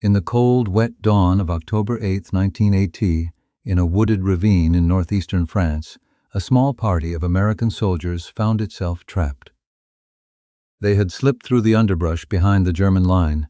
In the cold, wet dawn of October 8, 1918, in a wooded ravine in northeastern France, a small party of American soldiers found itself trapped. They had slipped through the underbrush behind the German line,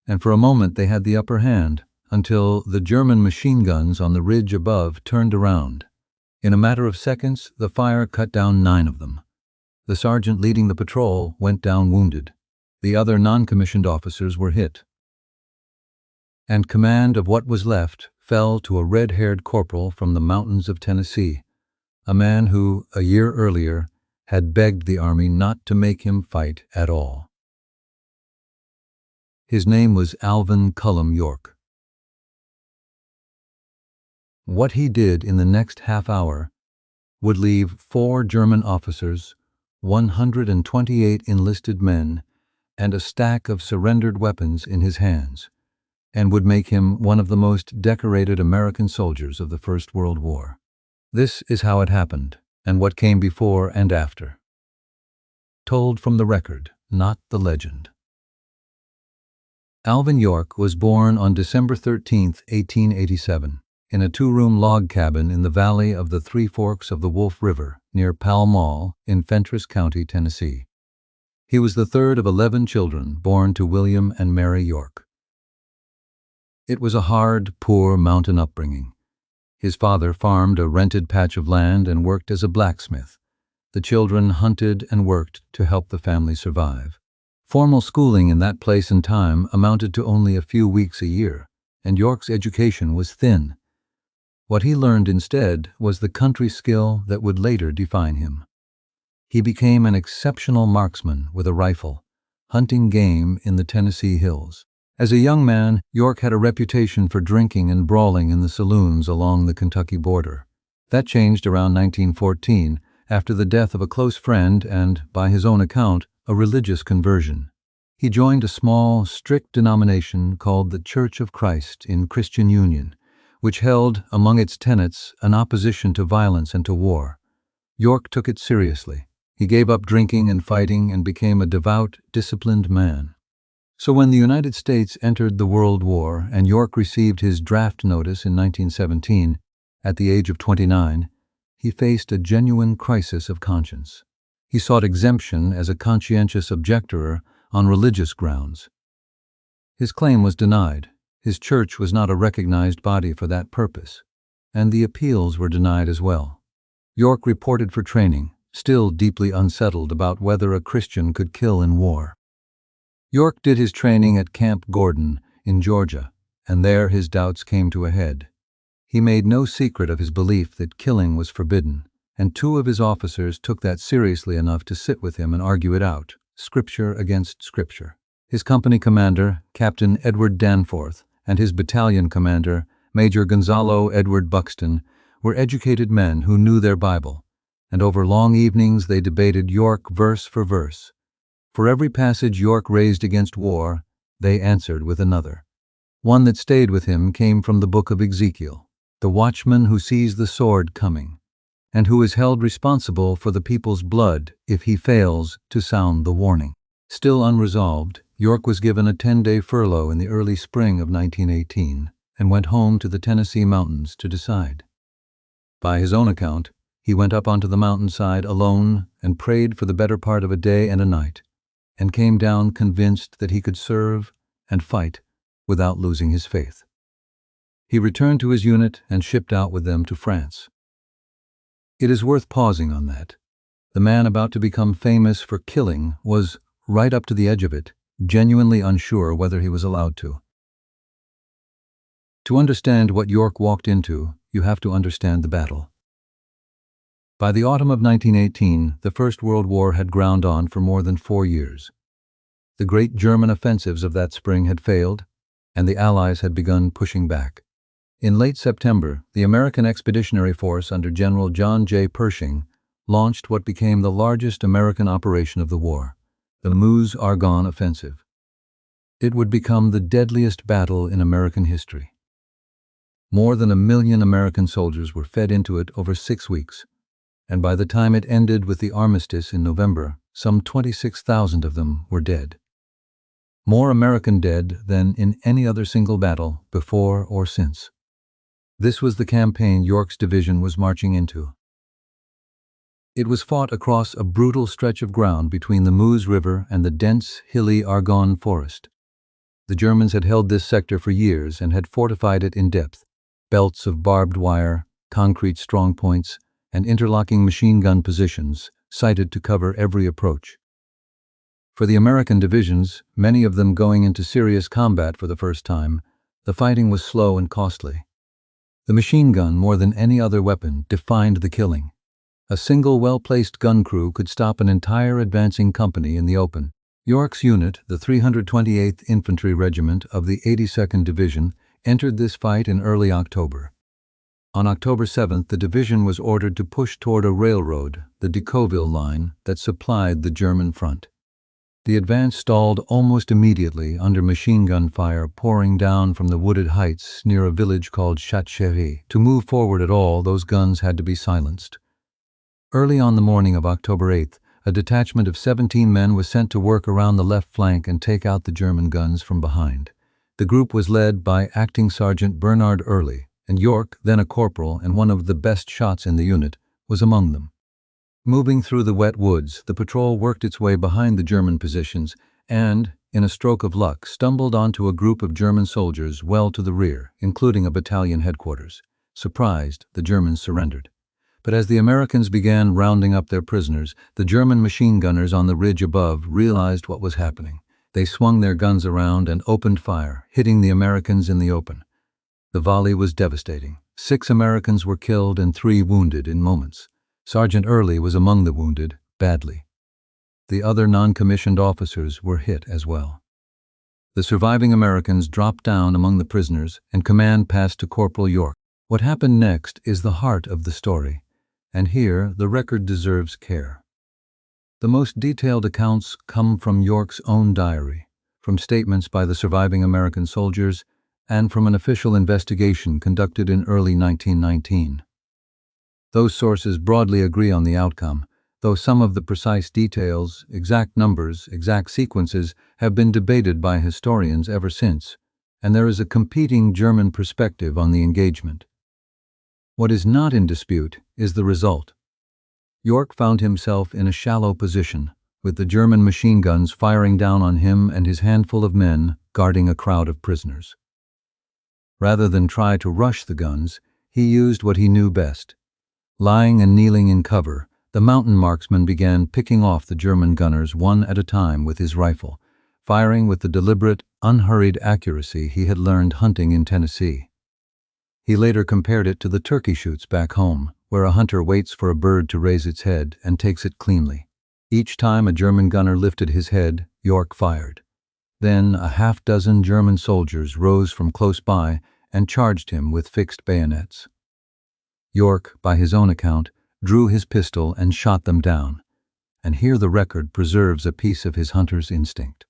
and for a moment they had the upper hand, until the German machine guns on the ridge above turned around. In a matter of seconds, the fire cut down 9 of them. The sergeant leading the patrol went down wounded. The other non-commissioned officers were hit. And command of what was left fell to a red-haired corporal from the mountains of Tennessee, a man who, a year earlier, had begged the army not to make him fight at all. His name was Alvin York. What he did in the next half hour would leave 4 German officers, 128 enlisted men, and a stack of surrendered weapons in his hands, and would make him one of the most decorated American soldiers of the First World War. This is how it happened, and what came before and after. Told from the record, not the legend. Alvin York was born on December 13, 1887, in a 2-room log cabin in the valley of the Three Forks of the Wolf River, near Pall Mall in Fentress County, Tennessee. He was the third of 11 children born to William and Mary York. It was a hard, poor mountain upbringing. His father farmed a rented patch of land and worked as a blacksmith. The children hunted and worked to help the family survive. Formal schooling in that place and time amounted to only a few weeks a year, and York's education was thin. What he learned instead was the country skill that would later define him. He became an exceptional marksman with a rifle, hunting game in the Tennessee hills. As a young man, York had a reputation for drinking and brawling in the saloons along the Kentucky border. That changed around 1914, after the death of a close friend and, by his own account, a religious conversion. He joined a small, strict denomination called the Church of Christ in Christian Union, which held, among its tenets, an opposition to violence and to war. York took it seriously. He gave up drinking and fighting and became a devout, disciplined man. So when the United States entered the World War and York received his draft notice in 1917, at the age of 29, he faced a genuine crisis of conscience. He sought exemption as a conscientious objector on religious grounds. His claim was denied. His church was not a recognized body for that purpose, and the appeals were denied as well. York reported for training, still deeply unsettled about whether a Christian could kill in war. York did his training at Camp Gordon in Georgia, and there his doubts came to a head. He made no secret of his belief that killing was forbidden, and 2 of his officers took that seriously enough to sit with him and argue it out, scripture against scripture. His company commander, Captain Edward Danforth, and his battalion commander, Major Gonzalo Edward Buxton, were educated men who knew their Bible, and over long evenings they debated York verse for verse. For every passage York raised against war, they answered with another. One that stayed with him came from the book of Ezekiel, the watchman who sees the sword coming, and who is held responsible for the people's blood if he fails to sound the warning. Still unresolved, York was given a 10-day furlough in the early spring of 1918 and went home to the Tennessee mountains to decide. By his own account, he went up onto the mountainside alone and prayed for the better part of a day and a night, and came down convinced that he could serve and fight without losing his faith. He returned to his unit and shipped out with them to France. It is worth pausing on that. The man about to become famous for killing was, right up to the edge of it, genuinely unsure whether he was allowed to. To understand what York walked into, you have to understand the battle. By the autumn of 1918, the First World War had ground on for more than 4 years. The great German offensives of that spring had failed, and the Allies had begun pushing back. In late September, the American Expeditionary Force under General John J. Pershing launched what became the largest American operation of the war, the Meuse-Argonne Offensive. It would become the deadliest battle in American history. More than 1 million American soldiers were fed into it over 6 weeks, and by the time it ended with the armistice in November, some 26,000 of them were dead. More American dead than in any other single battle before or since. This was the campaign York's division was marching into. It was fought across a brutal stretch of ground between the Meuse River and the dense, hilly Argonne forest. The Germans had held this sector for years and had fortified it in depth. Belts of barbed wire, concrete strongpoints, and interlocking machine gun positions sited to cover every approach. For the American divisions, many of them going into serious combat for the first time, the fighting was slow and costly. The machine gun, more than any other weapon, defined the killing. A single well-placed gun crew could stop an entire advancing company in the open. York's unit, the 328th Infantry Regiment of the 82nd Division, entered this fight in early October. On October 7th, the division was ordered to push toward a railroad, the Decauville line, that supplied the German front. The advance stalled almost immediately under machine gun fire pouring down from the wooded heights near a village called Chatel-Chéhéry. To move forward at all, those guns had to be silenced. Early on the morning of October 8th, a detachment of 17 men was sent to work around the left flank and take out the German guns from behind. The group was led by Acting Sergeant Bernard Early, and York, then a corporal and one of the best shots in the unit, was among them. Moving through the wet woods, the patrol worked its way behind the German positions and, in a stroke of luck, stumbled onto a group of German soldiers well to the rear, including a battalion headquarters. Surprised, the Germans surrendered. But as the Americans began rounding up their prisoners, the German machine gunners on the ridge above realized what was happening. They swung their guns around and opened fire, hitting the Americans in the open. The volley was devastating. 6 Americans were killed and 3 wounded in moments. Sergeant Early was among the wounded, badly. The other non-commissioned officers were hit as well. The surviving Americans dropped down among the prisoners, and command passed to Corporal York. What happened next is the heart of the story. And here the record deserves care. The most detailed accounts come from York's own diary, from statements by the surviving American soldiers, and from an official investigation conducted in early 1919. Those sources broadly agree on the outcome, though some of the precise details, exact numbers, exact sequences, have been debated by historians ever since, and there is a competing German perspective on the engagement. What is not in dispute is the result. York found himself in a shallow position, with the German machine guns firing down on him and his handful of men guarding a crowd of prisoners. Rather than try to rush the guns, he used what he knew best. Lying and kneeling in cover, the mountain marksman began picking off the German gunners one at a time with his rifle, firing with the deliberate, unhurried accuracy he had learned hunting in Tennessee. He later compared it to the turkey shoots back home, where a hunter waits for a bird to raise its head and takes it cleanly. Each time a German gunner lifted his head, York fired. Then a half-dozen German soldiers rose from close by and charged him with fixed bayonets. York, by his own account, drew his pistol and shot them down, and here the record preserves a piece of his hunter's instinct.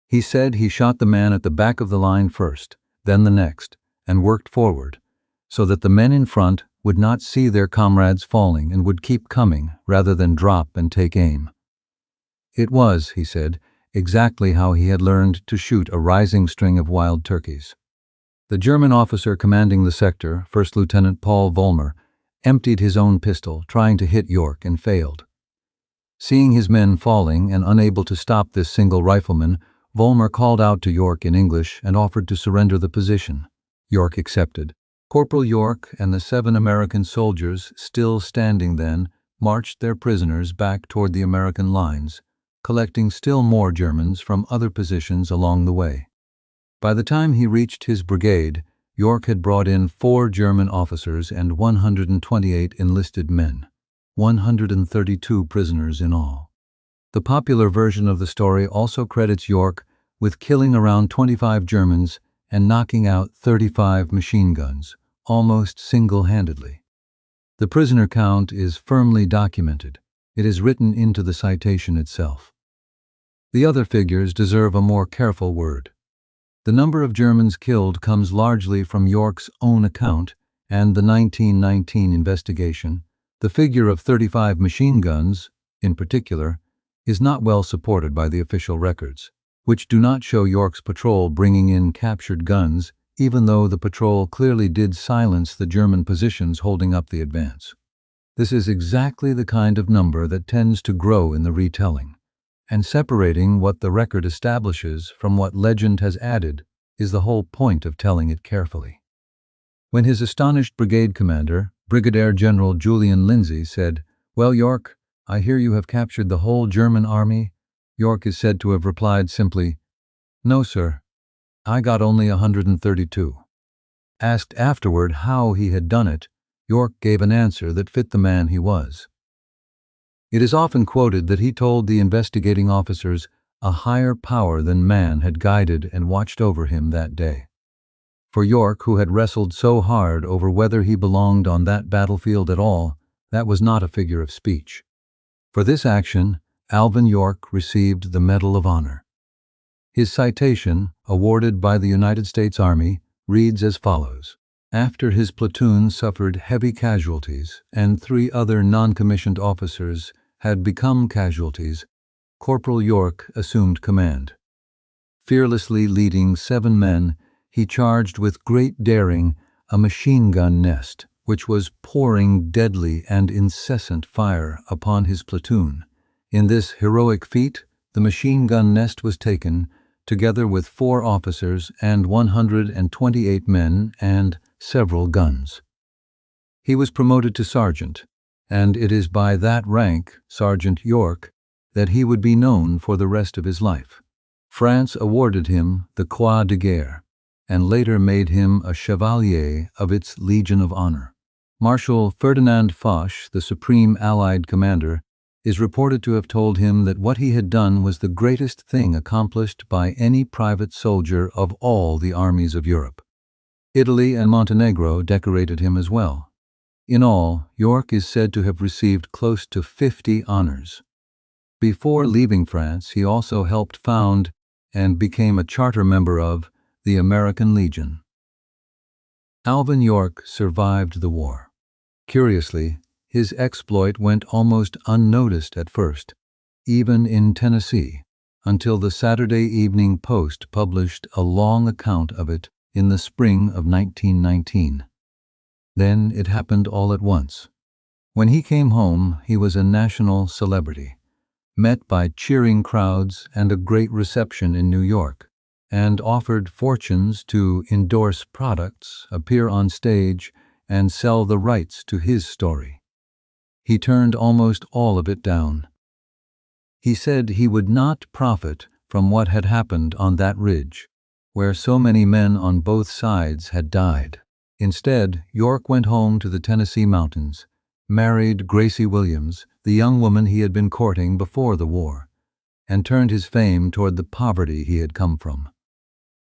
He said he shot the man at the back of the line first, then the next, and worked forward, so that the men in front would not see their comrades falling and would keep coming rather than drop and take aim. It was, he said, exactly how he had learned to shoot a rising string of wild turkeys. The German officer commanding the sector, First Lieutenant Paul Vollmer, emptied his own pistol, trying to hit York, and failed. Seeing his men falling and unable to stop this single rifleman, Vollmer called out to York in English and offered to surrender the position. York accepted. Corporal York and the 7 American soldiers, still standing then, marched their prisoners back toward the American lines, collecting still more Germans from other positions along the way. By the time he reached his brigade, York had brought in 4 German officers and 128 enlisted men, 132 prisoners in all. The popular version of the story also credits York with killing around 25 Germans and knocking out 35 machine guns, almost single-handedly. The prisoner count is firmly documented. It is written into the citation itself. The other figures deserve a more careful word. The number of Germans killed comes largely from York's own account and the 1919 investigation. The figure of 35 machine guns, in particular, is not well supported by the official records. which do not show York's patrol bringing in captured guns, even though the patrol clearly did silence the German positions holding up the advance. This is exactly the kind of number that tends to grow in the retelling, and separating what the record establishes from what legend has added is the whole point of telling it carefully. When his astonished brigade commander, Brigadier General Julian Lindsay, said, "Well, York, I hear you have captured the whole German army," York is said to have replied simply, "No, sir, I got only 132. Asked afterward how he had done it, York gave an answer that fit the man he was. It is often quoted that he told the investigating officers a higher power than man had guided and watched over him that day. For York, who had wrestled so hard over whether he belonged on that battlefield at all, that was not a figure of speech. For this action, Alvin York received the Medal of Honor. His citation, awarded by the United States Army, reads as follows. After his platoon suffered heavy casualties and 3 other non-commissioned officers had become casualties, Corporal York assumed command. Fearlessly leading 7 men, he charged with great daring a machine gun nest, which was pouring deadly and incessant fire upon his platoon. In this heroic feat, the machine gun nest was taken, together with 4 officers and 128 men and several guns. He was promoted to sergeant, and it is by that rank, Sergeant York, that he would be known for the rest of his life. France awarded him the Croix de Guerre, and later made him a Chevalier of its Legion of Honor. Marshal Ferdinand Foch, the supreme Allied commander, is reported to have told him that what he had done was the greatest thing accomplished by any private soldier of all the armies of Europe. Italy and Montenegro decorated him as well. In all, York is said to have received close to 50 honors. Before leaving France, he also helped found and became a charter member of the American Legion. Alvin York survived the war. Curiously, his exploit went almost unnoticed at first, even in Tennessee, until the Saturday Evening Post published a long account of it in the spring of 1919. Then it happened all at once. When he came home, he was a national celebrity, met by cheering crowds and a great reception in New York, and offered fortunes to endorse products, appear on stage, and sell the rights to his story. He turned almost all of it down. He said he would not profit from what had happened on that ridge, where so many men on both sides had died. Instead, York went home to the Tennessee mountains, married Gracie Williams, the young woman he had been courting before the war, and turned his fame toward the poverty he had come from.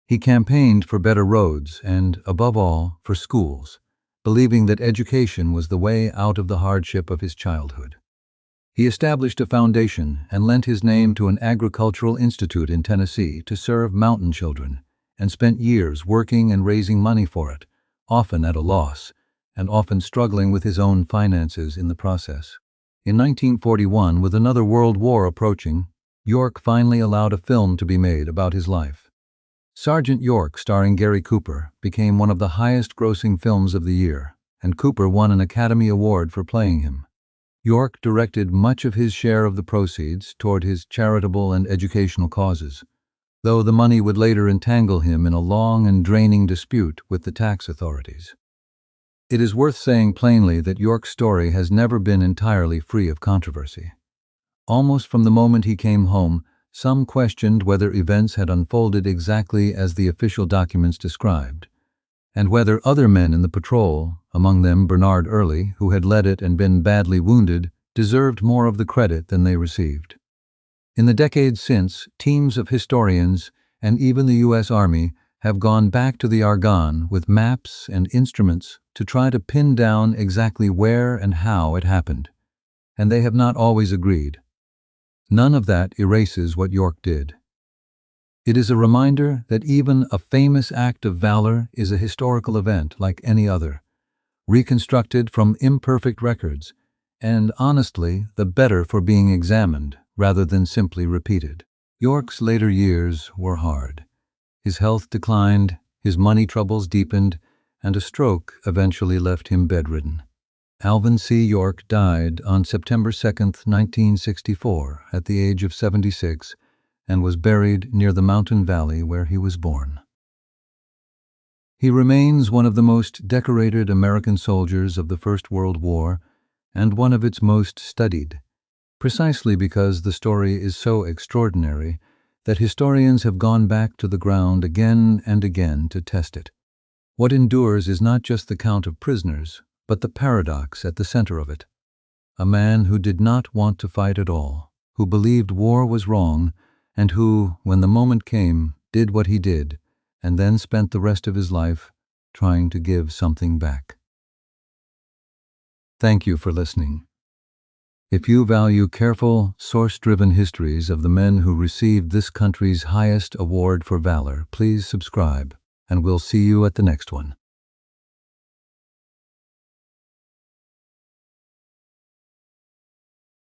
He campaigned for better roads and, above all, for schools, believing that education was the way out of the hardship of his childhood. He established a foundation and lent his name to an agricultural institute in Tennessee to serve mountain children, and spent years working and raising money for it, often at a loss, and often struggling with his own finances in the process. In 1941, with another world war approaching, York finally allowed a film to be made about his life. Sergeant York, starring Gary Cooper, became one of the highest-grossing films of the year, and Cooper won an Academy Award for playing him. York directed much of his share of the proceeds toward his charitable and educational causes, though the money would later entangle him in a long and draining dispute with the tax authorities. It is worth saying plainly that York's story has never been entirely free of controversy. Almost from the moment he came home, some questioned whether events had unfolded exactly as the official documents described, and whether other men in the patrol, among them Bernard Early, who had led it and been badly wounded, deserved more of the credit than they received. In the decades since, teams of historians and even the U.S. Army have gone back to the Argonne with maps and instruments to try to pin down exactly where and how it happened, and they have not always agreed. None of that erases what York did. It is a reminder that even a famous act of valor is a historical event like any other, reconstructed from imperfect records, and honestly, the better for being examined rather than simply repeated. York's later years were hard. His health declined, his money troubles deepened, and a stroke eventually left him bedridden. Alvin C. York died on September 2, 1964, at the age of 76, and was buried near the mountain valley where he was born. He remains one of the most decorated American soldiers of the First World War and one of its most studied, precisely because the story is so extraordinary that historians have gone back to the ground again and again to test it. What endures is not just the count of prisoners, but the paradox at the center of it. A man who did not want to fight at all, who believed war was wrong, and who, when the moment came, did what he did, and then spent the rest of his life trying to give something back. Thank you for listening. If you value careful, source-driven histories of the men who received this country's highest award for valor, please subscribe, and we'll see you at the next one.